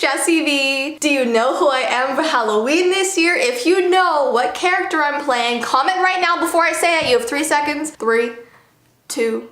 Jessii V. Do you know who I am for Halloween this year? If you know what character I'm playing, comment right now before I say it. You have 3 seconds. 3, 2,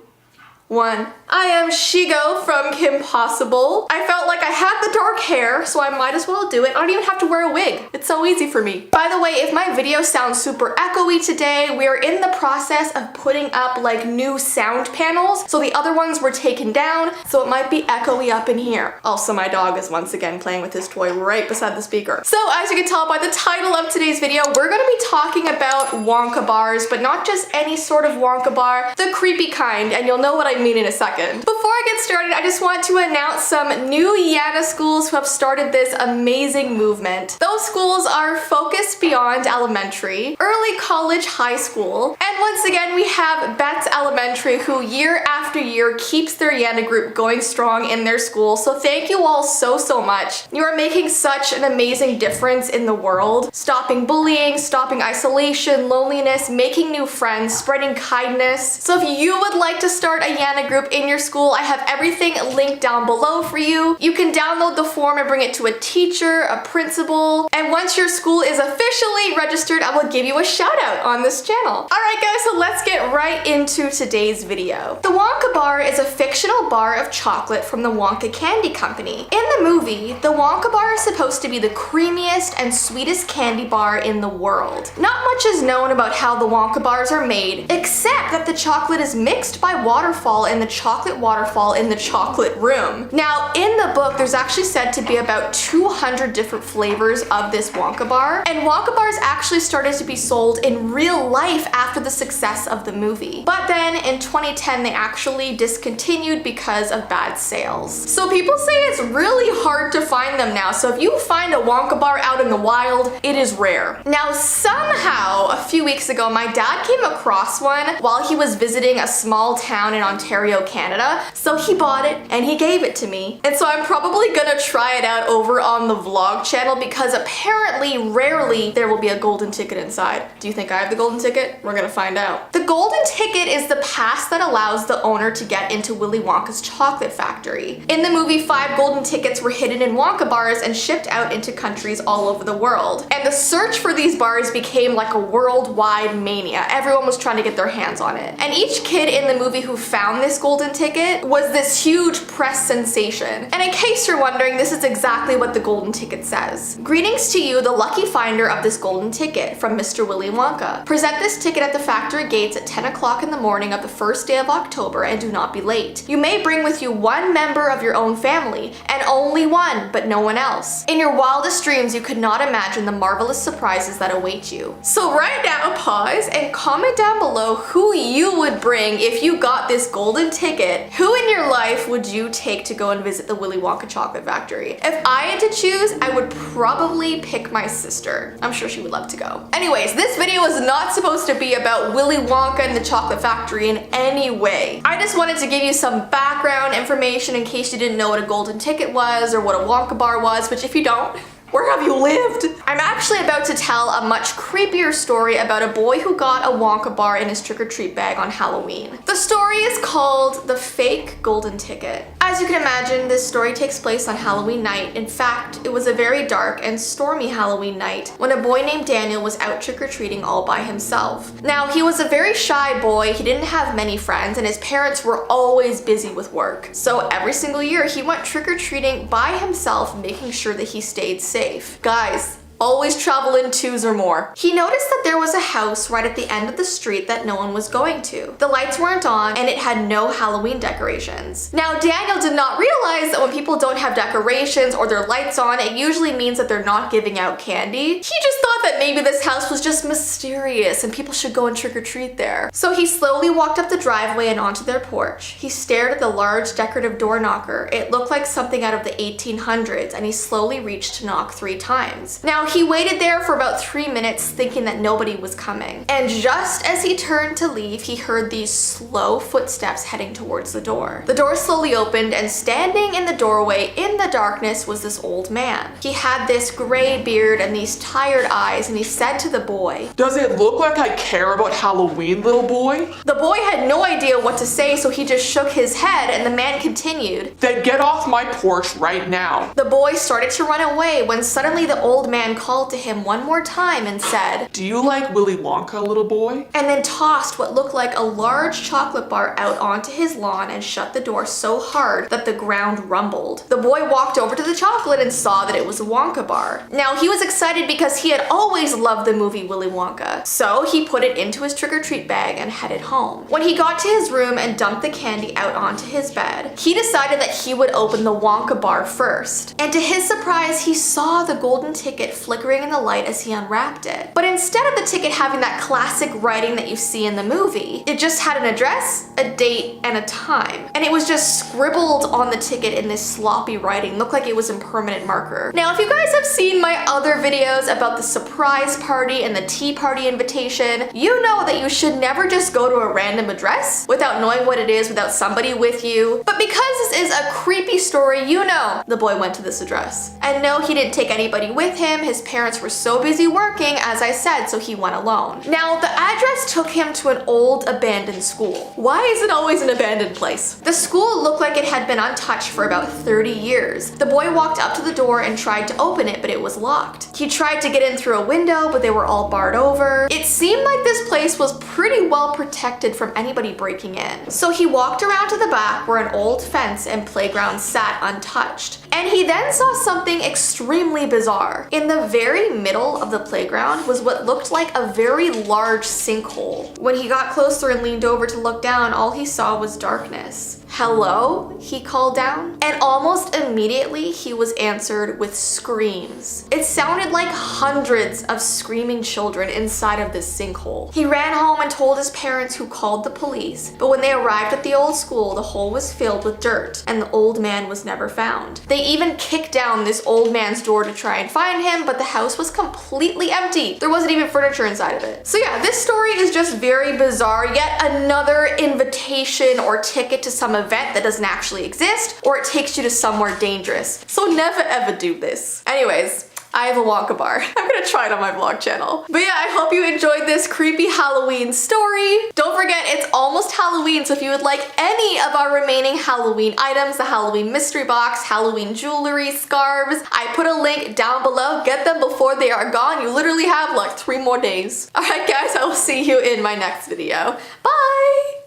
1. I am Shigo from Kim Possible. I felt like I had the dark hair, so I might as well do it. I don't even have to wear a wig. It's so easy for me. By the way, if my video sounds super echoey today, we are in the process of putting up like new sound panels. So the other ones were taken down, so it might be echoey up in here. Also, my dog is once again playing with his toy right beside the speaker. So as you can tell by the title of today's video, we're gonna be talking about Wonka bars, but not just any sort of Wonka bar, the creepy kind, and you'll know what I mean in a second. Before I get started, I just want to announce some new Yana schools who have started this amazing movement. Those schools are Focus Beyond Elementary, Early College High School, and once again we have Betts Elementary, who year after year keeps their Yana group going strong in their school. So thank you all so much. You are making such an amazing difference in the world, stopping bullying, stopping isolation, loneliness, making new friends, spreading kindness. So if you would like to start a Yana group in your school, I have everything linked down below for you. You can download the form and bring it to a teacher, a principal, and once your school is officially registered, I will give you a shout out on this channel. Alright guys, so let's get right into today's video. The Wonka Bar is a fictional bar of chocolate from the Wonka Candy Company. In the movie, the Wonka Bar is supposed to be the creamiest and sweetest candy bar in the world. Not much is known about how the Wonka bars are made, except that the chocolate is mixed by waterfall in the chocolate waterfall in the chocolate room. Now, in the book, there's actually said to be about 200 different flavors of this Wonka bar, and Wonka bars actually started to be sold in real life after the success of the movie. But then in 2010, they actually discontinued because of bad sales. So people say it's really hard to find them now. So if you find a Wonka bar out in the wild, it is rare. Now, somehow, a few weeks ago, my dad came across one while he was visiting a small town in Ontario, Canada. So he bought it and he gave it to me. And so I'm probably gonna try it out over on the vlog channel because apparently, rarely, there will be a golden ticket inside. Do you think I have the golden ticket? We're gonna find out. The golden ticket is the pass that allows the owner to get into Willy Wonka's chocolate factory. In the movie, 5 golden tickets were hidden in Wonka bars and shipped out into countries all over the world. And the search for these bars became like a worldwide mania. Everyone was trying to get their hands on it. And each kid in the movie who found this golden ticket was this huge press sensation. And in case you're wondering, this is exactly what the golden ticket says. Greetings to you, the lucky finder of this golden ticket from Mr. Willy Wonka. Present this ticket at the factory gates at 10 o'clock in the morning of the first day of October and do not be late. You may bring with you 1 member of your own family, and only 1, but no one else. In your wildest dreams, you could not imagine the marvelous surprises that await you. So right now, pause and comment down below who you would bring if you got this golden ticket. Who in your life would you take to go and visit the Willy Wonka chocolate factory? If I had to choose, I would probably pick my sister. I'm sure she would love to go. Anyways, this video is not supposed to be about Willy Wonka and the chocolate factory in any way. I just wanted to give you some background information in case you didn't know what a golden ticket was or what a Wonka bar was, which if you don't, where have you lived? I'm actually about to tell a much creepier story about a boy who got a Wonka bar in his trick-or-treat bag on Halloween. The story is called The Fake Golden Ticket. As you can imagine, this story takes place on Halloween night. In fact, it was a very dark and stormy Halloween night when a boy named Daniel was out trick-or-treating all by himself. Now, he was a very shy boy, he didn't have many friends, and his parents were always busy with work. So every single year, he went trick-or-treating by himself, making sure that he stayed safe. Guys, always travel in 2s or more. He noticed that there was a house right at the end of the street that no one was going to. The lights weren't on and it had no Halloween decorations. Now, Daniel did not realize that when people don't have decorations or their lights on, it usually means that they're not giving out candy. He just thought that maybe this house was just mysterious and people should go and trick-or-treat there. So he slowly walked up the driveway and onto their porch. He stared at the large decorative door knocker. It looked like something out of the 1800s and he slowly reached to knock 3 times. Now, he waited there for about 3 minutes thinking that nobody was coming. And just as he turned to leave, he heard these slow footsteps heading towards the door. The door slowly opened, and standing in the doorway in the darkness was this old man. He had this gray beard and these tired eyes, and he said to the boy, "Does it look like I care about Halloween, little boy?" The boy had no idea what to say, so he just shook his head, and the man continued, "Then get off my porch right now." The boy started to run away when suddenly the old man called to him one more time and said, "Do you like Willy Wonka, little boy?" And then tossed what looked like a large chocolate bar out onto his lawn and shut the door so hard that the ground rumbled. The boy walked over to the chocolate and saw that it was a Wonka bar. Now he was excited because he had always loved the movie Willy Wonka, so he put it into his trick-or-treat bag and headed home. When he got to his room and dumped the candy out onto his bed, he decided that he would open the Wonka bar first. And to his surprise, he saw the golden ticket flickering in the light as he unwrapped it. But instead of the ticket having that classic writing that you see in the movie, it just had an address, a date, and a time. And it was just scribbled on the ticket in this sloppy writing, looked like it was in permanent marker. Now, if you guys have seen my other videos about the surprise party and the tea party invitation, you know that you should never just go to a random address without knowing what it is, without somebody with you. But because this is a creepy story, you know the boy went to this address. And no, he didn't take anybody with him. His parents were so busy working, as I said, so he went alone. Now, the address took him to an old abandoned school. Why is it always an abandoned place? The school looked like it had been untouched for about 30 years. The boy walked up to the door and tried to open it, but it was locked. He tried to get in through a window, but they were all barred over. It seemed like this place was pretty well protected from anybody breaking in. So he walked around to the back where an old fence and playground sat untouched. And he then saw something extremely bizarre. In the very middle of the playground was what looked like a very large sinkhole. When he got closer and leaned over to look down, all he saw was darkness. "Hello?" he called down. And almost immediately he was answered with screams. It sounded like hundreds of screaming children inside of this sinkhole. He ran home and told his parents, who called the police. But when they arrived at the old school, the hole was filled with dirt and the old man was never found. They even kicked down this old man's door to try and find him, but the house was completely empty. There wasn't even furniture inside of it. So yeah, this story is just very bizarre. Yet another invitation or ticket to some event that doesn't actually exist, or it takes you to somewhere dangerous. So never ever do this. Anyways, I have a Wonka bar. I'm gonna try it on my vlog channel. But yeah, I hope you enjoyed this creepy Halloween story. Don't forget, it's almost Halloween, so if you would like any of our remaining Halloween items, the Halloween mystery box, Halloween jewelry, scarves, I put a link down below. Get them before they are gone. You literally have like 3 more days. Alright guys, I will see you in my next video. Bye!